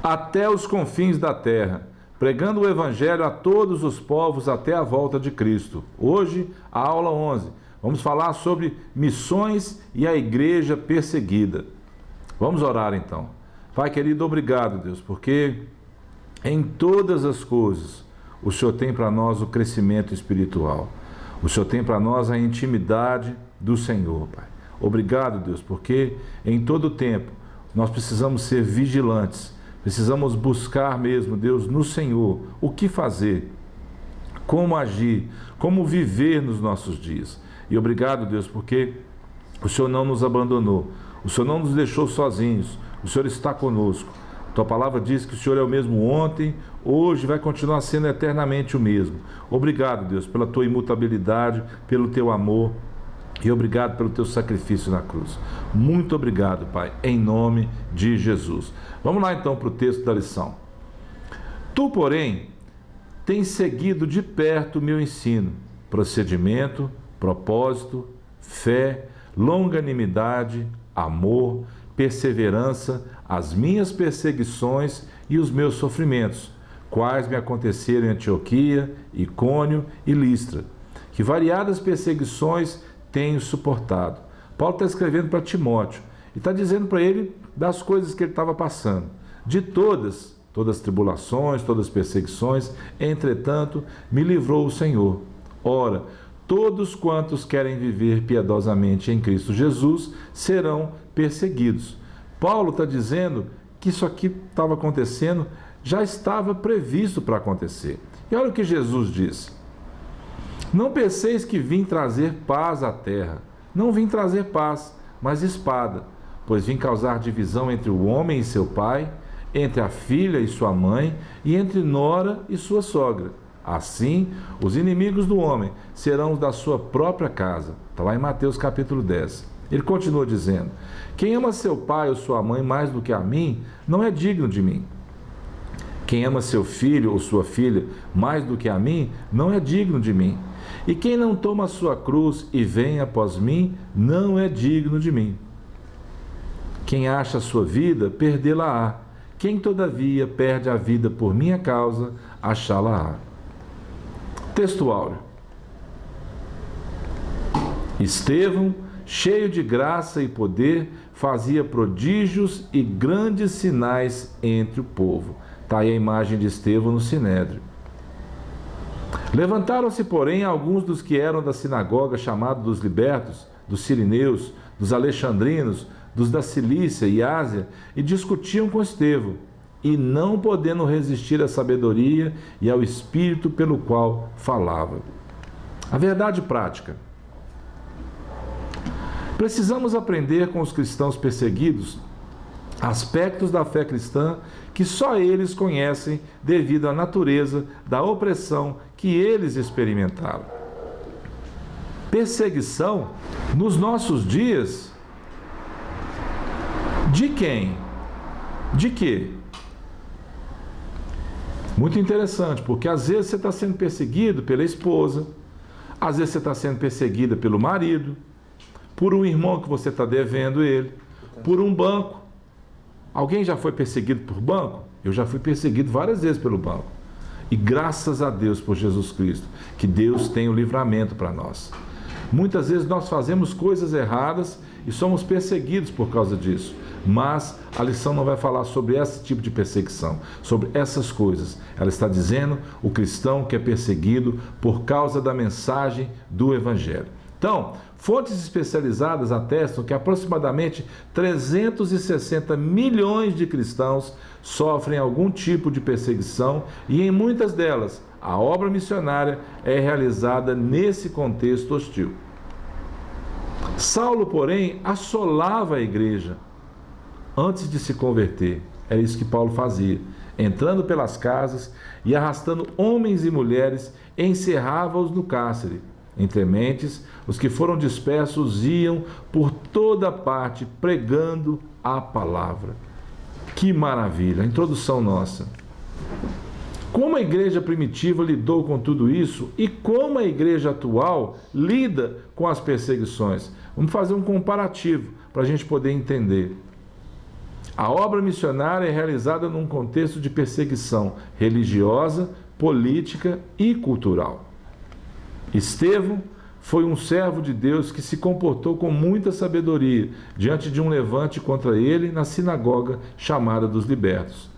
até os confins da terra, pregando o evangelho a todos os povos até a volta de Cristo. Hoje, a aula 11. Vamos falar sobre missões e a igreja perseguida. Vamos orar então. Pai querido, obrigado, Deus, porque em todas as coisas o Senhor tem para nós o crescimento espiritual. O Senhor tem para nós a intimidade do Senhor, Pai. Obrigado, Deus, porque em todo tempo nós precisamos ser vigilantes. Precisamos buscar mesmo, Deus, no Senhor, o que fazer, como agir, como viver nos nossos dias. E obrigado, Deus, porque o Senhor não nos abandonou, o Senhor não nos deixou sozinhos, o Senhor está conosco. Tua palavra diz que o Senhor é o mesmo ontem, hoje, vai continuar sendo eternamente o mesmo. Obrigado, Deus, pela tua imutabilidade, pelo teu amor e obrigado pelo teu sacrifício na cruz. Muito obrigado, Pai, em nome de Jesus. Vamos lá então para o texto da lição. Tu, porém, tens seguido de perto o meu ensino, procedimento, propósito, fé, longanimidade, amor, perseverança, as minhas perseguições e os meus sofrimentos, quais me aconteceram em Antioquia, Icônio e Listra, que variadas perseguições tenho suportado. Paulo está escrevendo para Timóteo e está dizendo para ele das coisas que ele estava passando. De todas as tribulações, todas as perseguições, entretanto, me livrou o Senhor. Ora, todos quantos querem viver piedosamente em Cristo Jesus serão perseguidos. Paulo está dizendo que isso aqui estava acontecendo, já estava previsto para acontecer. E olha o que Jesus disse. Não penseis que vim trazer paz à terra. Não vim trazer paz, mas espada, pois vim causar divisão entre o homem e seu pai, entre a filha e sua mãe, e entre nora e sua sogra. Assim, os inimigos do homem serão os da sua própria casa. Está lá em Mateus capítulo 10. Ele continua dizendo, quem ama seu pai ou sua mãe mais do que a mim, não é digno de mim. Quem ama seu filho ou sua filha mais do que a mim, não é digno de mim. E quem não toma a sua cruz e vem após mim, não é digno de mim. Quem acha a sua vida, perdê-la-á. Quem, todavia, perde a vida por minha causa, achá-la-á. Texto áureo. Estevão, cheio de graça e poder, fazia prodígios e grandes sinais entre o povo. Está aí a imagem de Estevão no Sinédrio. Levantaram-se, porém, alguns dos que eram da sinagoga, chamados dos libertos, dos sirineus, dos alexandrinos, dos da Cilícia e Ásia, e discutiam com Estevão, e não podendo resistir à sabedoria e ao espírito pelo qual falava. A verdade prática. Precisamos aprender com os cristãos perseguidos aspectos da fé cristã que só eles conhecem devido à natureza da opressão que eles experimentaram. Perseguição nos nossos dias de quem? De quê? Muito interessante, porque às vezes você está sendo perseguido pela esposa, às vezes você está sendo perseguida pelo marido, por um irmão que você está devendo ele, por um banco. Alguém já foi perseguido por banco? Eu já fui perseguido várias vezes pelo banco. E graças a Deus por Jesus Cristo, que Deus tem o livramento para nós. Muitas vezes nós fazemos coisas erradas e somos perseguidos por causa disso. Mas a lição não vai falar sobre esse tipo de perseguição, sobre essas coisas. Ela está dizendo o cristão que é perseguido por causa da mensagem do Evangelho. Então, fontes especializadas atestam que aproximadamente 360 milhões de cristãos sofrem algum tipo de perseguição e em muitas delas a obra missionária é realizada nesse contexto hostil. Saulo, porém, assolava a igreja antes de se converter. Era isso que Paulo fazia. Entrando pelas casas e arrastando homens e mulheres, encerrava-os no cárcere. Entre mentes, os que foram dispersos iam por toda parte pregando a palavra. Que maravilha! A introdução nossa. Como a igreja primitiva lidou com tudo isso e como a igreja atual lida com as perseguições? Vamos fazer um comparativo para a gente poder entender. A obra missionária é realizada num contexto de perseguição religiosa, política e cultural. Estevão foi um servo de Deus que se comportou com muita sabedoria diante de um levante contra ele na sinagoga chamada dos Libertos.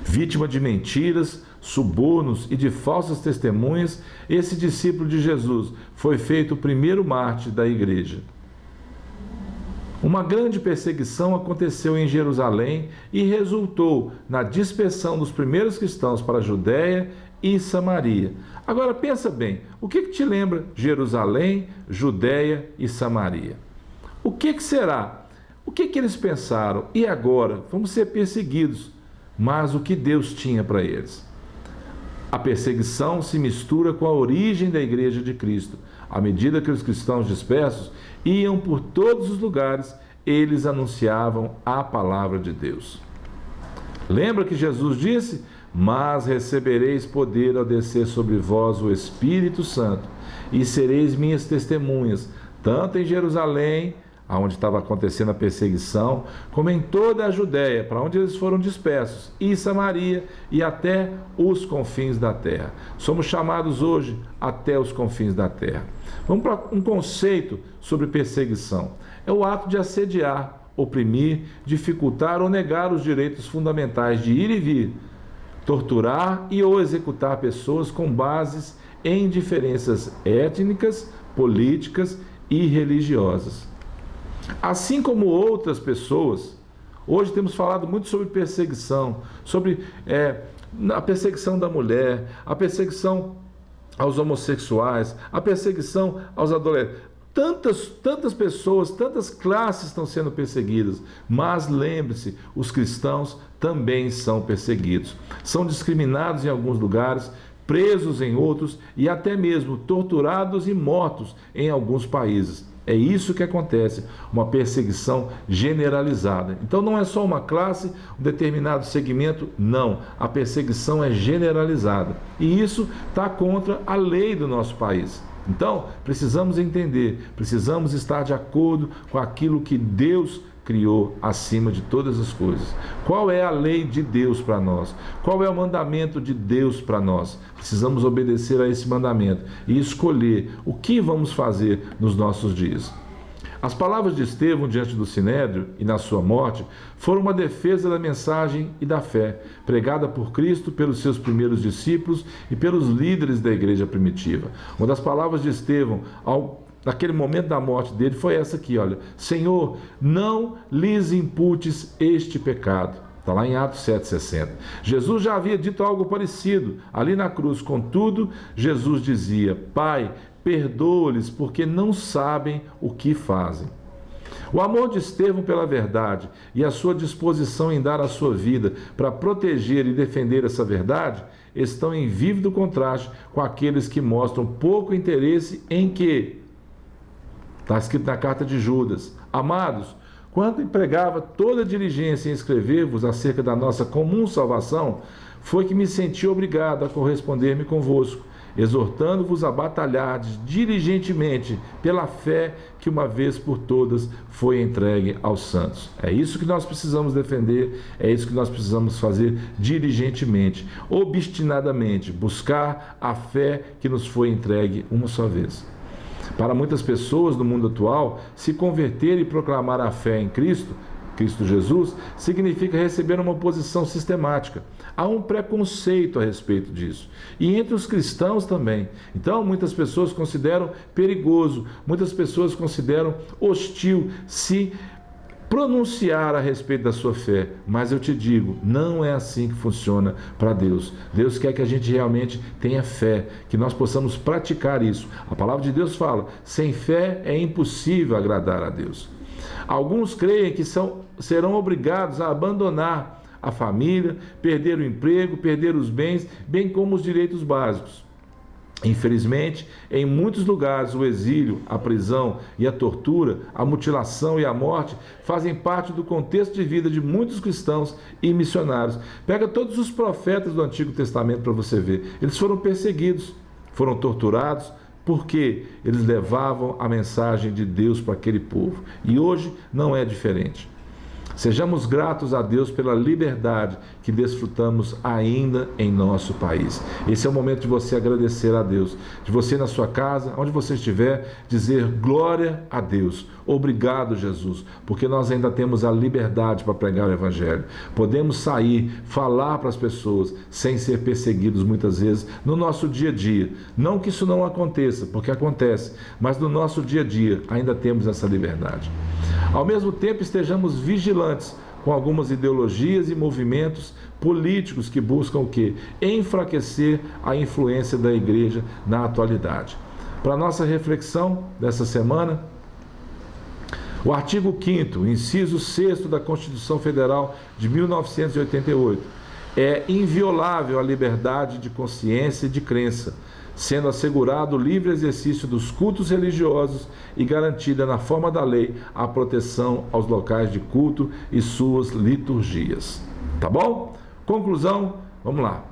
Vítima de mentiras, subornos e de falsas testemunhas, esse discípulo de Jesus foi feito o primeiro mártir da igreja. Uma grande perseguição aconteceu em Jerusalém e resultou na dispersão dos primeiros cristãos para a Judéia e Samaria. Agora pensa bem, o que te lembra Jerusalém, Judéia e Samaria? O que será? O que eles pensaram? E agora? Vamos ser perseguidos. Mas o que Deus tinha para eles? A perseguição se mistura com a origem da igreja de Cristo. À medida que os cristãos dispersos iam por todos os lugares, eles anunciavam a palavra de Deus. Lembra que Jesus disse: mas recebereis poder ao descer sobre vós o Espírito Santo, e sereis minhas testemunhas, tanto em Jerusalém, onde estava acontecendo a perseguição, como em toda a Judéia, para onde eles foram dispersos, e Samaria, e até os confins da terra. Somos chamados hoje até os confins da terra. Vamos para um conceito sobre perseguição. É o ato de assediar, oprimir, dificultar ou negar os direitos fundamentais de ir e vir, torturar e ou executar pessoas com bases em diferenças étnicas, políticas e religiosas. Assim como outras pessoas, hoje temos falado muito sobre perseguição, sobre a perseguição da mulher, a perseguição aos homossexuais, a perseguição aos adolescentes. Tantas pessoas, tantas classes estão sendo perseguidas, mas lembre-se, os cristãos também são perseguidos. São discriminados em alguns lugares, presos em outros e até mesmo torturados e mortos em alguns países. É isso que acontece, uma perseguição generalizada. Então não é só uma classe, um determinado segmento, não. A perseguição é generalizada. E isso está contra a lei do nosso país. Então, precisamos entender, precisamos estar de acordo com aquilo que Deus criou acima de todas as coisas. Qual é a lei de Deus para nós? Qual é o mandamento de Deus para nós? Precisamos obedecer a esse mandamento e escolher o que vamos fazer nos nossos dias. As palavras de Estevão diante do Sinédrio e na sua morte foram uma defesa da mensagem e da fé, pregada por Cristo, pelos seus primeiros discípulos e pelos líderes da igreja primitiva. Uma das palavras de Estevão, naquele momento da morte dele, foi essa aqui, olha: Senhor, não lhes imputes este pecado. Está lá em Atos 7,60. Jesus já havia dito algo parecido ali na cruz. Contudo, Jesus dizia: Pai, perdoa-lhes, porque não sabem o que fazem. O amor de Estevão pela verdade e a sua disposição em dar a sua vida para proteger e defender essa verdade estão em vívido contraste com aqueles que mostram pouco interesse em que? Está escrito na carta de Judas: Amados, quando empregava toda a diligência em escrever-vos acerca da nossa comum salvação, foi que me senti obrigado a corresponder-me convosco, exortando-vos a batalhardes diligentemente pela fé que uma vez por todas foi entregue aos santos. É isso que nós precisamos defender, é isso que nós precisamos fazer diligentemente, obstinadamente, buscar a fé que nos foi entregue uma só vez. Para muitas pessoas no mundo atual, se converter e proclamar a fé em Cristo Jesus, significa receber uma oposição sistemática. Há um preconceito a respeito disso. E entre os cristãos também. Então, muitas pessoas consideram perigoso, muitas pessoas consideram hostil se pronunciar a respeito da sua fé. Mas eu te digo, não é assim que funciona para Deus. Deus quer que a gente realmente tenha fé, que nós possamos praticar isso. A palavra de Deus fala: sem fé é impossível agradar a Deus. Alguns creem que serão obrigados a abandonar a família, perder o emprego, perder os bens, bem como os direitos básicos. Infelizmente, em muitos lugares, o exílio, a prisão e a tortura, a mutilação e a morte fazem parte do contexto de vida de muitos cristãos e missionários. Pega todos os profetas do Antigo Testamento para você ver. Eles foram perseguidos, foram torturados, porque eles levavam a mensagem de Deus para aquele povo. E hoje não é diferente. Sejamos gratos a Deus pela liberdade que desfrutamos ainda em nosso país. Esse é o momento de você agradecer a Deus, de você na sua casa, onde você estiver, dizer glória a Deus. Obrigado, Jesus, porque nós ainda temos a liberdade para pregar o Evangelho. Podemos sair, falar para as pessoas, sem ser perseguidos muitas vezes no nosso dia a dia. Não que isso não aconteça, porque acontece, mas no nosso dia a dia ainda temos essa liberdade. Ao mesmo tempo, estejamos vigilantes com algumas ideologias e movimentos políticos que buscam o quê? Enfraquecer a influência da igreja na atualidade. Para a nossa reflexão dessa semana, o artigo 5º, inciso 6º da Constituição Federal de 1988, é inviolável a liberdade de consciência e de crença, sendo assegurado o livre exercício dos cultos religiosos e garantida na forma da lei a proteção aos locais de culto e suas liturgias. Tá bom? Conclusão, vamos lá.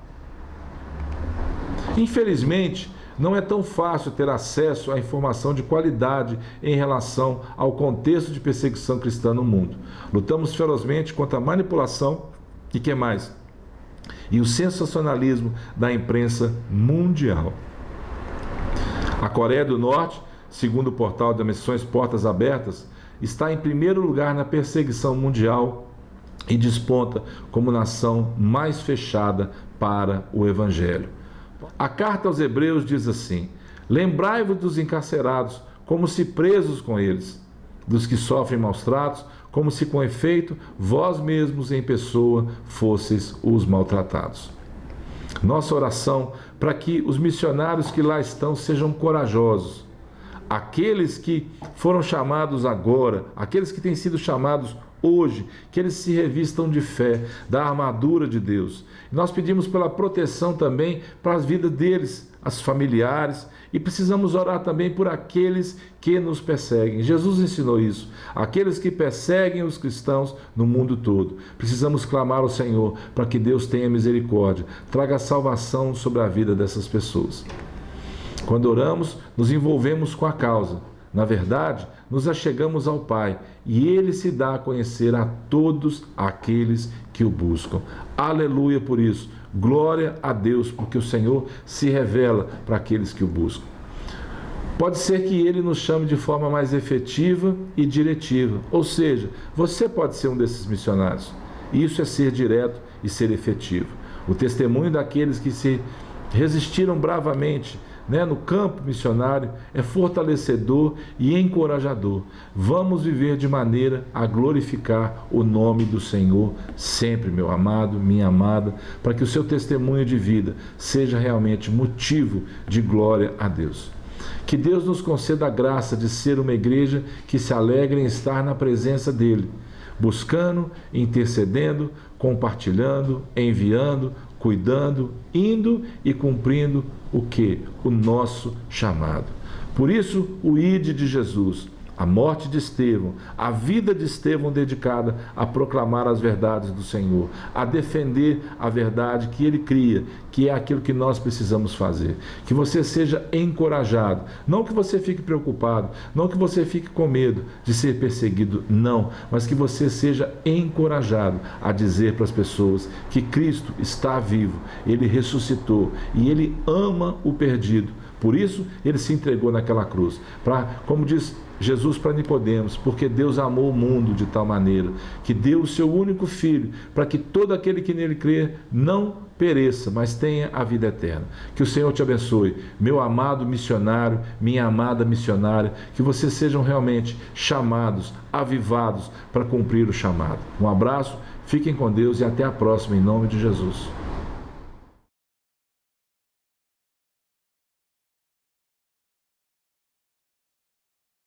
Infelizmente, não é tão fácil ter acesso à informação de qualidade em relação ao contexto de perseguição cristã no mundo. Lutamos ferozmente contra a manipulação e que mais? E o sensacionalismo da imprensa mundial. A Coreia do Norte, segundo o portal das Missões Portas Abertas, está em primeiro lugar na perseguição mundial e desponta como nação mais fechada para o Evangelho. A carta aos Hebreus diz assim: lembrai-vos dos encarcerados, como se presos com eles, dos que sofrem maus tratos, como se com efeito vós mesmos em pessoa fosseis os maltratados. Nossa oração para que os missionários que lá estão sejam corajosos. Aqueles que foram chamados agora, aqueles que têm sido chamados hoje, que eles se revistam de fé, da armadura de Deus. Nós pedimos pela proteção também para as vidas deles, as familiares, e precisamos orar também por aqueles que nos perseguem. Jesus ensinou isso. Aqueles que perseguem os cristãos no mundo todo. Precisamos clamar ao Senhor para que Deus tenha misericórdia, traga salvação sobre a vida dessas pessoas. Quando oramos, nos envolvemos com a causa. Na verdade, nos achegamos ao Pai e Ele se dá a conhecer a todos aqueles que o buscam. Aleluia por isso. Glória a Deus, porque o Senhor se revela para aqueles que o buscam. Pode ser que Ele nos chame de forma mais efetiva e diretiva. Ou seja, você pode ser um desses missionários. Isso é ser direto e ser efetivo. O testemunho daqueles que se resistiram bravamente no campo missionário é fortalecedor e encorajador. Vamos viver de maneira a glorificar o nome do Senhor sempre, meu amado, minha amada, para que o seu testemunho de vida seja realmente motivo de glória a Deus. Que Deus nos conceda a graça de ser uma igreja que se alegra em estar na presença dEle, buscando, intercedendo, compartilhando, enviando, cuidando, indo e cumprindo o que? O nosso chamado. Por isso, o ide de Jesus, a morte de Estevão, a vida de Estevão dedicada a proclamar as verdades do Senhor, a defender a verdade que Ele cria, que é aquilo que nós precisamos fazer. Que você seja encorajado, não que você fique preocupado, não que você fique com medo de ser perseguido, não, mas que você seja encorajado a dizer para as pessoas que Cristo está vivo, Ele ressuscitou e Ele ama o perdido. Por isso, Ele se entregou naquela cruz, como diz Jesus para Nicodemos, porque Deus amou o mundo de tal maneira que deu o seu único Filho, para que todo aquele que nele crê não pereça, mas tenha a vida eterna. Que o Senhor te abençoe, meu amado missionário, minha amada missionária, que vocês sejam realmente chamados, avivados para cumprir o chamado. Um abraço, fiquem com Deus e até a próxima, em nome de Jesus.